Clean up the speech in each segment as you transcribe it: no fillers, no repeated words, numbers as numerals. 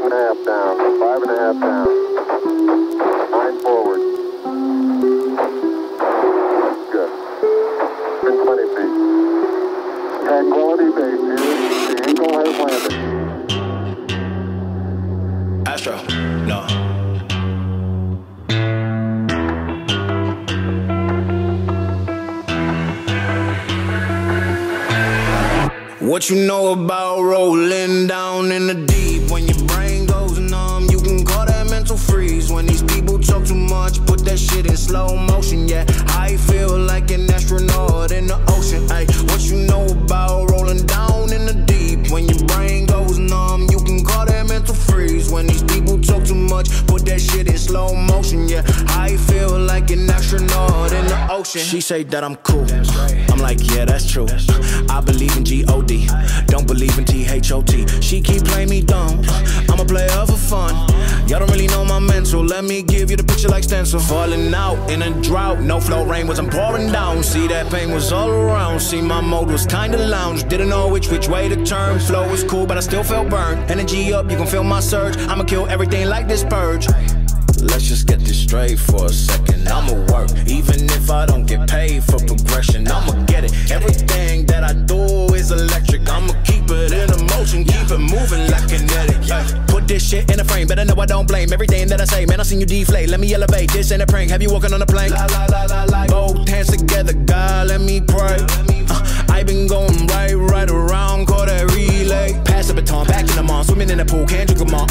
6.5 down, 5.5 down, 9 forward. Good. In 20 feet. Tranquility Base here. The Eagle has landed. Astro, no. What you know about rolling down in the deep? When your brain goes numb, you can call that mental freeze. When these people talk too much, put that shit in slow motion. Yeah, I feel like an astronaut in the ocean. Ay, what you know about rolling down in the deep? When your brain goes numb, you can call that mental freeze. When these people talk too much, put that shit in slow motion. Yeah, I feel like an astronaut in the ocean. She say that I'm cool. I'm like, yeah, that's true. I believe in G-O-D, don't believe in T-H-O-T. She keep playing me dumb, I'm a player for fun. Y'all don't really know my mental, let me give you the picture like stencil. Falling out in a drought, no flow, rain wasn't pouring down. See, that pain was all around, see, my mode was kinda lounge. Didn't know which way to turn, flow was cool, but I still felt burned. Energy up, you can feel my surge, I'ma kill everything like this purge. Let's just get this straight for a second. I'ma work, even if I don't get paid for progression. I'ma get it. Everything that I do is electric. I'ma keep it in motion, keep it moving like kinetic. Put this shit in a frame, better know I don't blame everything that I say. Man, I seen you deflate. Let me elevate. This ain't a prank. Have you walking on a plane? Both hands together, God, let me pray. I been going right around, call that relay. Pass the baton, back in the mall, swimming in the pool, can't drink them all.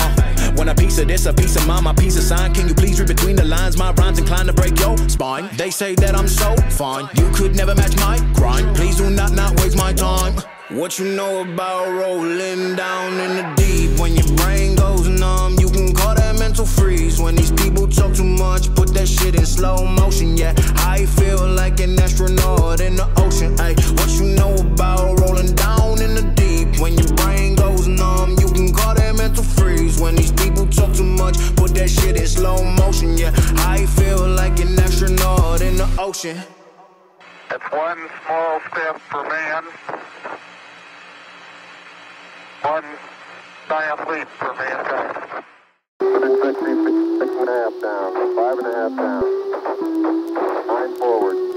Want a piece of this, a piece of mine, my piece of sign. Can you please read between the lines? My rhymes inclined to break your spine. They say that I'm so fine, you could never match my grind. Please do not waste my time. What you know about rolling down in the deep? When your brain goes numb, you can call that mental freeze. When these people talk too much, put that shit in slow motion. Yeah, I feel like an astronaut in the ocean. Ay, what you know about rolling down in the deep? When your brain goes numb, you can call that mental freeze. When these people talk too much, put that shit in slow motion. Yeah, I feel like an astronaut in the ocean. That's one small step for man, one giant leap for mankind. 6.5 down, 5.5 down, 9 forward.